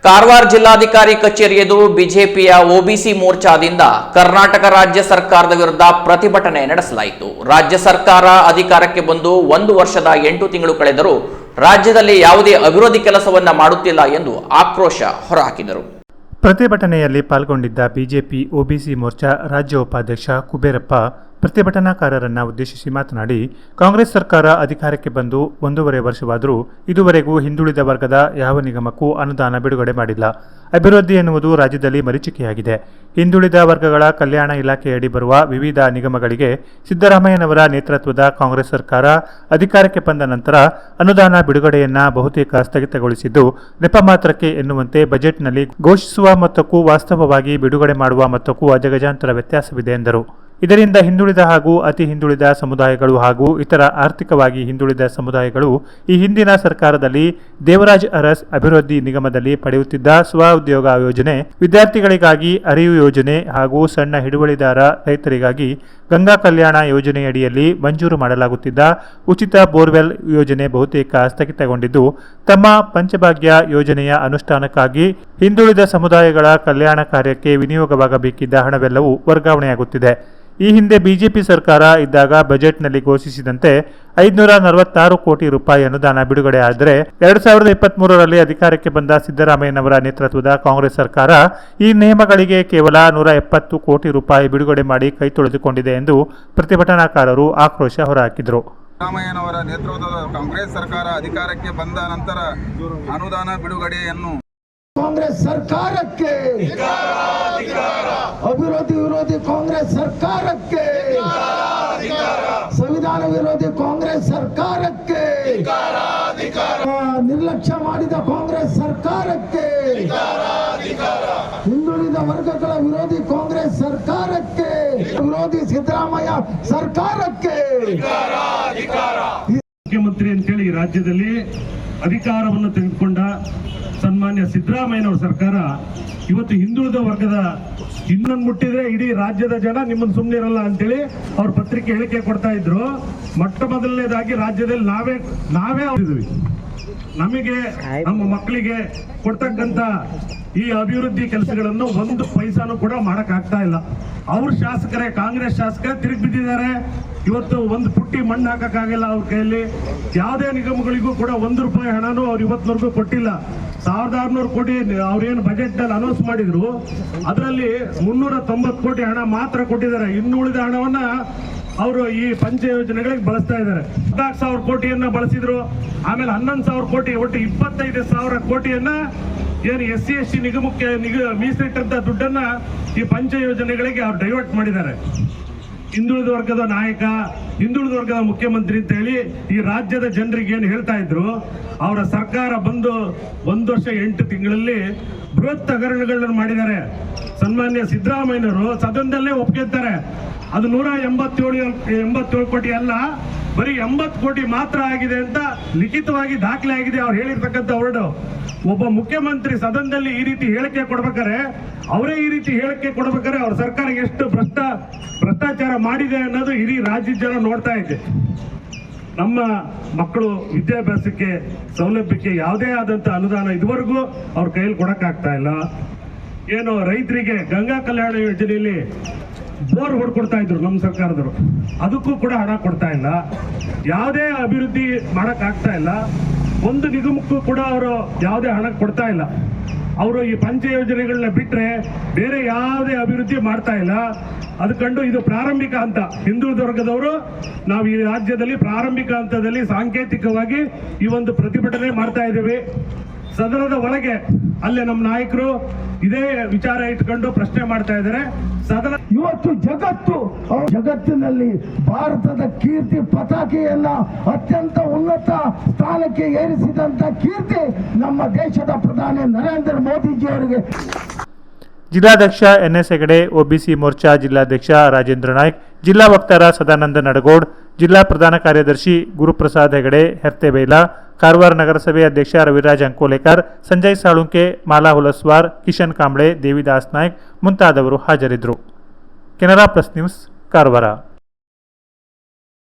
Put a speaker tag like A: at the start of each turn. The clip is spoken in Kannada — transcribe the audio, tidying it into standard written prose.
A: ಕಾರವಾರ ಜಿಲ್ಲಾಧಿಕಾರಿ ಕಚೇರಿ ಎದುರು ಬಿಜೆಪಿಯ ಒಬಿಸಿ ಮೋರ್ಚಾದಿಂದ ಕರ್ನಾಟಕ ರಾಜ್ಯ ಸರ್ಕಾರದ ವಿರುದ್ಧ ಪ್ರತಿಭಟನೆ ನಡೆಸಲಾಯಿತು. ರಾಜ್ಯ ಸರ್ಕಾರ ಅಧಿಕಾರಕ್ಕೆ ಬಂದು 1 ವರ್ಷದ 8 ತಿಂಗಳು ಕಳೆದರೂ ರಾಜ್ಯದಲ್ಲಿ ಯಾವುದೇ ಅಭಿವೃದ್ಧಿ ಕೆಲಸವನ್ನ ಮಾಡುತ್ತಿಲ್ಲ ಎಂದು ಆಕ್ರೋಶ ಹೊರಹಾಕಿದರು.
B: ಪ್ರತಿಭಟನೆಯಲ್ಲಿ ಪಾಲ್ಗೊಂಡಿದ್ದ ಬಿಜೆಪಿ ಒಬಿಸಿ ಮೋರ್ಚಾ ರಾಜ್ಯ ಉಪಾಧ್ಯಕ್ಷ ಕುಬೇರಪ್ಪ ಪ್ರತಿಭಟನಾಕಾರರನ್ನು ಉದ್ದೇಶಿಸಿ ಮಾತನಾಡಿ, ಕಾಂಗ್ರೆಸ್ ಸರ್ಕಾರ ಅಧಿಕಾರಕ್ಕೆ ಬಂದು 1.5 ವರ್ಷವಾದರೂ ಇದುವರೆಗೂ ಹಿಂದುಳಿದ ವರ್ಗದ ಯಾವ ನಿಗಮಕ್ಕೂ ಅನುದಾನ ಬಿಡುಗಡೆ ಮಾಡಿಲ್ಲ. ಅಭಿವೃದ್ಧಿ ಎನ್ನುವುದು ರಾಜ್ಯದಲ್ಲಿ ಮರೀಚಿಕೆಯಾಗಿದೆ. ಹಿಂದುಳಿದ ವರ್ಗಗಳ ಕಲ್ಯಾಣ ಇಲಾಖೆಯಡಿ ಬರುವ ವಿವಿಧ ನಿಗಮಗಳಿಗೆ ಸಿದ್ದರಾಮಯ್ಯನವರ ನೇತೃತ್ವದ ಕಾಂಗ್ರೆಸ್ ಸರ್ಕಾರ ಅಧಿಕಾರಕ್ಕೆ ಬಂದ ನಂತರ ಅನುದಾನ ಬಿಡುಗಡೆಯನ್ನ ಬಹುತೇಕ ಸ್ಥಗಿತಗೊಳಿಸಿದ್ದು, ನೆಪ ಮಾತ್ರಕ್ಕೆ ಎನ್ನುವಂತೆ ಬಜೆಟ್ನಲ್ಲಿ ಘೋಷಿಸುವ ಮೊತ್ತಕ್ಕೂ ವಾಸ್ತವವಾಗಿ ಬಿಡುಗಡೆ ಮಾಡುವ ಮೊತ್ತಕ್ಕೂ ಅಜಗಜಾಂತರ ವ್ಯತ್ಯಾಸವಿದೆ ಎಂದರು. ಇದರಿಂದ ಹಿಂದುಳಿದ ಹಾಗೂ ಅತಿ ಹಿಂದುಳಿದ ಸಮುದಾಯಗಳು ಹಾಗೂ ಇತರ ಆರ್ಥಿಕವಾಗಿ ಹಿಂದುಳಿದ ಸಮುದಾಯಗಳು ಈ ಹಿಂದಿನ ಸರ್ಕಾರದಲ್ಲಿ ದೇವರಾಜ್ ಅರಸ್ ಅಭಿವೃದ್ಧಿ ನಿಗಮದಲ್ಲಿ ಪಡೆಯುತ್ತಿದ್ದ ಸ್ವಉದ್ಯೋಗ ಯೋಜನೆ, ವಿದ್ಯಾರ್ಥಿಗಳಿಗಾಗಿ ಅರಿವು ಯೋಜನೆ ಹಾಗೂ ಸಣ್ಣ ಹಿಡುವಳಿದಾರ ರೈತರಿಗಾಗಿ ಗಂಗಾ ಕಲ್ಯಾಣ ಯೋಜನೆಯಡಿಯಲ್ಲಿ ಮಂಜೂರು ಮಾಡಲಾಗುತ್ತಿದ್ದ ಉಚಿತ ಬೋರ್ವೆಲ್ ಯೋಜನೆ ಬಹುತೇಕ ಸ್ಥಗಿತಗೊಂಡಿದ್ದು, ತಮ್ಮ ಪಂಚಭಾಗ್ಯ ಯೋಜನೆಯ ಅನುಷ್ಠಾನಕ್ಕಾಗಿ ಹಿಂದುಳಿದ ಸಮುದಾಯಗಳ ಕಲ್ಯಾಣ ಕಾರ್ಯಕ್ಕೆ ವಿನಿಯೋಗವಾಗಬೇಕಿದ್ದ ಹಣವೆಲ್ಲವೂ ವರ್ಗಾವಣೆಯಾಗುತ್ತಿದೆ. ಈ ಹಿಂದೆ ಬಿಜೆಪಿ ಸರ್ಕಾರ ಇದ್ದಾಗ ಬಜೆಟ್ನಲ್ಲಿ ಘೋಷಿಸಿದಂತೆ 546 ಕೋಟಿ ರೂಪಾಯಿ ಅನುದಾನ ಬಿಡುಗಡೆ ಆದರೆ 2023ರಲ್ಲಿ ಅಧಿಕಾರಕ್ಕೆ ಬಂದ ಸಿದ್ದರಾಮಯ್ಯನವರ ನೇತೃತ್ವದ ಕಾಂಗ್ರೆಸ್ ಸರ್ಕಾರ ಈ ನಿಯಮಗಳಿಗೆ ಕೇವಲ 170 ಕೋಟಿ ರೂಪಾಯಿ ಬಿಡುಗಡೆ ಮಾಡಿ ಕೈ ತೊಳೆದುಕೊಂಡಿದೆ ಎಂದು ಪ್ರತಿಭಟನಾಕಾರರು ಆಕ್ರೋಶ ಹೊರಹಾಕಿದರು.
C: ಸಿದ್ದರಾಮಯ್ಯನವರ ನೇತೃತ್ವದ ಕಾಂಗ್ರೆಸ್ ಸರ್ಕಾರ ಅಧಿಕಾರಕ್ಕೆ ಬಂದ ನಂತರ ಅನುದಾನ ಬಿಡುಗಡೆಯನ್ನು
D: ಕಾಂಗ್ರೆಸ್ ಸರ್ಕಾರಕ್ಕೆ, ಅಭಿವೃದ್ಧಿ ವಿರೋಧಿ ಕಾಂಗ್ರೆಸ್ ಸರ್ಕಾರಕ್ಕೆ, ಸಂವಿಧಾನ ವಿರೋಧಿ ಕಾಂಗ್ರೆಸ್ ಸರ್ಕಾರಕ್ಕೆ, ನಿರ್ಲಕ್ಷ್ಯ ಮಾಡಿದ ಕಾಂಗ್ರೆಸ್ ಸರ್ಕಾರಕ್ಕೆ, ಹಿಂದುಳಿದ ವರ್ಗಗಳ ವಿರೋಧಿ ಕಾಂಗ್ರೆಸ್ ಸರ್ಕಾರಕ್ಕೆ, ವಿರೋಧಿ ಸಿದ್ದರಾಮಯ್ಯ ಸರ್ಕಾರಕ್ಕೆ.
E: ಮುಖ್ಯಮಂತ್ರಿ ಅಂತೇಳಿ ರಾಜ್ಯದಲ್ಲಿ ಅಧಿಕಾರವನ್ನು ತೆಗೆದುಕೊಂಡ ಸನ್ಮಾನ್ಯ ಸಿದ್ದರಾಮಯ್ಯನವರ ಸರ್ಕಾರ ಇವತ್ತು ಹಿಂದುಳಿದ ವರ್ಗದ ಇನ್ನೊಂದು ಮುಟ್ಟಿದ್ರೆ ಇಡೀ ರಾಜ್ಯದ ಜನ ನಿಮ್ಮನ್ನು ಸುಮ್ಮನೆ ಇರಲ್ಲ ಅಂತೇಳಿ ಅವ್ರ ಪತ್ರಿಕೆ ಹೇಳಿಕೆ ಕೊಡ್ತಾ ಇದ್ರು. ಮೊಟ್ಟ ಮೊದಲನೇದಾಗಿ ರಾಜ್ಯದಲ್ಲಿ ನಾವೇ ಇದ್ವಿ. ನಮಗೆ ನಮ್ಮ ಮಕ್ಕಳಿಗೆ ಕೊಡ್ತಕ್ಕಂತ ಈ ಅಭಿವೃದ್ಧಿ ಕೆಲಸಗಳನ್ನು 1 ಪೈಸಾನು ಕೂಡ ಮಾಡಕ್ ಆಗ್ತಾ ಇಲ್ಲ. ಅವ್ರ ಶಾಸಕರೇ, ಕಾಂಗ್ರೆಸ್ ಶಾಸಕರೇ ತಿರುಗಿ ಬಿದ್ದಿದ್ದಾರೆ. ಇವತ್ತು 1 ಪುಟ್ಟಿ ಮಣ್ಣು ಹಾಕಕ್ಕಾಗಲ್ಲ ಅವ್ರ ಕೈಯಲ್ಲಿ. ಯಾವುದೇ ನಿಗಮಗಳಿಗೂ ಕೂಡ 1 ರೂಪಾಯಿ ಹಣನೂ ಅವ್ರು ಇವತ್ತಿನವರೆಗೂ ಕೊಟ್ಟಿಲ್ಲ. 1600 ಕೋಟಿ ಅವ್ರೇನು ಬಜೆಟ್ ನಲ್ಲಿ ಅನೌನ್ಸ್ ಮಾಡಿದ್ರು, ಅದರಲ್ಲಿ 390 ಕೋಟಿ ಹಣ ಮಾತ್ರ ಕೊಟ್ಟಿದ್ದಾರೆ. ಇನ್ನುಳಿದ ಹಣವನ್ನ ಅವರು ಈ ಪಂಚ ಯೋಜನೆಗಳಿಗೆ ಬಳಸ್ತಾ ಇದ್ದಾರೆ. 14,000 ಕೋಟಿಯನ್ನ ಬಳಸಿದ್ರು. ಆಮೇಲೆ 11,000 ಕೋಟಿ, ಒಟ್ಟು 25,000 ಕೋಟಿಯನ್ನ ಏನು SC/ST ನಿಗಮಕ್ಕೆ ಮೀಸಲಿಟ್ಟಂತ ದುಡ್ಡನ್ನ ಈ ಪಂಚ ಯೋಜನೆಗಳಿಗೆ ಅವ್ರು ಡೈವರ್ಟ್ ಮಾಡಿದ್ದಾರೆ. ಹಿಂದುಳಿದ ವರ್ಗದ ನಾಯಕ, ಹಿಂದುಳಿದ ವರ್ಗದ ಮುಖ್ಯಮಂತ್ರಿ ಅಂತ ಹೇಳಿ ಈ ರಾಜ್ಯದ ಜನರಿಗೆ ಏನು ಹೇಳ್ತಾ ಇದ್ರು, ಅವರ ಸರ್ಕಾರ ಬಂದು 1 ವರ್ಷ 8 ತಿಂಗಳಲ್ಲಿ ಬೃಹತ್ ಹಗರಣಗಳನ್ನು ಮಾಡಿದ್ದಾರೆ. ಸನ್ಮಾನ್ಯ ಸಿದ್ದರಾಮಯ್ಯನವರು ಸದನದಲ್ಲೇ ಒಪ್ಪಿಗೆತ್ತಾರೆ, ಅದು 187 ಕೋಟಿ ಅಲ್ಲ, ಬರೀ 80 ಕೋಟಿ ಮಾತ್ರ ಆಗಿದೆ ಅಂತ ಲಿಖಿತವಾಗಿ ದಾಖಲೆ ಆಗಿದೆ. ಅವ್ರು ಹೇಳಿರ್ತಕ್ಕಂಥ ವರ್ಡ್. ಒಬ್ಬ ಮುಖ್ಯಮಂತ್ರಿ ಸದನದಲ್ಲಿ ಈ ರೀತಿ ಹೇಳಿಕೆ ಕೊಡ್ಬೇಕಾರೆ, ಅವರೇ ಈ ರೀತಿ ಹೇಳಿಕೆ ಕೊಡ್ಬೇಕಾದ್ರೆ ಅವ್ರ ಸರ್ಕಾರ ಎಷ್ಟು ಭ್ರಷ್ಟಾಚಾರ ಮಾಡಿದೆ ಅನ್ನೋದು ಇಡೀ ರಾಜ್ಯದ ಜನ ನೋಡ್ತಾ ಇದೆ. ನಮ್ಮ ಮಕ್ಕಳು ವಿದ್ಯಾಭ್ಯಾಸಕ್ಕೆ ಸೌಲಭ್ಯಕ್ಕೆ ಯಾವುದೇ ಆದಂತ ಅನುದಾನ ಇದುವರೆಗೂ ಅವ್ರ ಕೈಯಲ್ಲಿ ಕೊಡಕ್ಕಾಗ್ತಾ ಇಲ್ಲ. ಏನು ರೈತರಿಗೆ ಗಂಗಾ ಕಲ್ಯಾಣ ಯೋಜನೆಯಲ್ಲಿ ಬೋರ್ ಹೊಡ್ಕೊಡ್ತಾ ಇದ್ರು ನಮ್ಮ ಸರ್ಕಾರದವರು, ಅದಕ್ಕೂ ಕೂಡ ಹಣ ಕೊಡ್ತಾ ಇಲ್ಲ. ಯಾವುದೇ ಅಭಿವೃದ್ಧಿ ಮಾಡಕ್ ಆಗ್ತಾ ಇಲ್ಲ. 1 ನಿಗಮಕ್ಕೂ ಕೂಡ ಅವರು ಯಾವುದೇ ಹಣ ಕೊಡ್ತಾ ಇಲ್ಲ. ಅವರು ಈ ಪಂಚ ಯೋಜನೆಗಳನ್ನ ಬಿಟ್ರೆ ಬೇರೆ ಯಾವುದೇ ಅಭಿವೃದ್ಧಿ ಮಾಡ್ತಾ ಇಲ್ಲ. ಅದು ಕಂಡು ಇದು ಪ್ರಾರಂಭಿಕ ಹಂತ. ಹಿಂದುಳಿದ ವರ್ಗದವರು ನಾವು ಈ ರಾಜ್ಯದಲ್ಲಿ ಪ್ರಾರಂಭಿಕ ಹಂತದಲ್ಲಿ ಸಾಂಕೇತಿಕವಾಗಿ ಈ ಒಂದು ಪ್ರತಿಭಟನೆ ಮಾಡ್ತಾ ಇದ್ದೀವಿ. ಸದನದ ಒಳಗೆ ಅಲ್ಲೇ ನಮ್ಮ ನಾಯಕರು ಇದೇ ವಿಚಾರ ಇಟ್ಕೊಂಡು ಪ್ರಶ್ನೆ ಮಾಡ್ತಾ ಇದ್ದಾರೆ. ಸದನ
D: ಇವತ್ತು ಜಗತ್ತಿನಲ್ಲಿ ಭಾರತದ ಕೀರ್ತಿ ಪತಾಕೆಯನ್ನ ಅತ್ಯಂತ ಉನ್ನತ ಸ್ಥಾನಕ್ಕೆ ಏರಿಸಿದಂತ ಕೀರ್ತಿ ನಮ್ಮ ದೇಶದ ಪ್ರಧಾನಿ ನರೇಂದ್ರ ಮೋದಿಜಿಯವರಿಗೆ.
B: ಜಿಲ್ಲಾಧ್ಯಕ್ಷ NS ಹೆಗಡೆ, ಒಬಿಸಿ ಮೋರ್ಚಾ ಜಿಲ್ಲಾಧ್ಯಕ್ಷ ರಾಜೇಂದ್ರ ನಾಯ್ಕ್, ಜಿಲ್ಲಾ ವಕ್ತಾರ ಸದಾನಂದ ನಡಗೋಡ್, ಜಿಲ್ಲಾ ಪ್ರಧಾನ ಕಾರ್ಯದರ್ಶಿ ಗುರುಪ್ರಸಾದ್ ಹೆಗಡೆ ಹೆರ್ತೆಬೇಲ, ಕಾರವಾರ ನಗರಸಭೆ ಅಧ್ಯಕ್ಷ ರವಿರಾಜ್ ಅಂಕೋಲೇಕರ್, ಸಂಜಯ್ ಸಾಳುಂಕೆ, ಮಾಲಾ ಹುಲಸ್ವಾರ್, ಕಿಶನ್ ಕಾಂಬ್ಳೆ, ದೇವಿದಾಸ್ ನಾಯ್ಕ್ ಮುಂತಾದವರು ಹಾಜರಿದ್ದರು. Canara plus news, Karwar.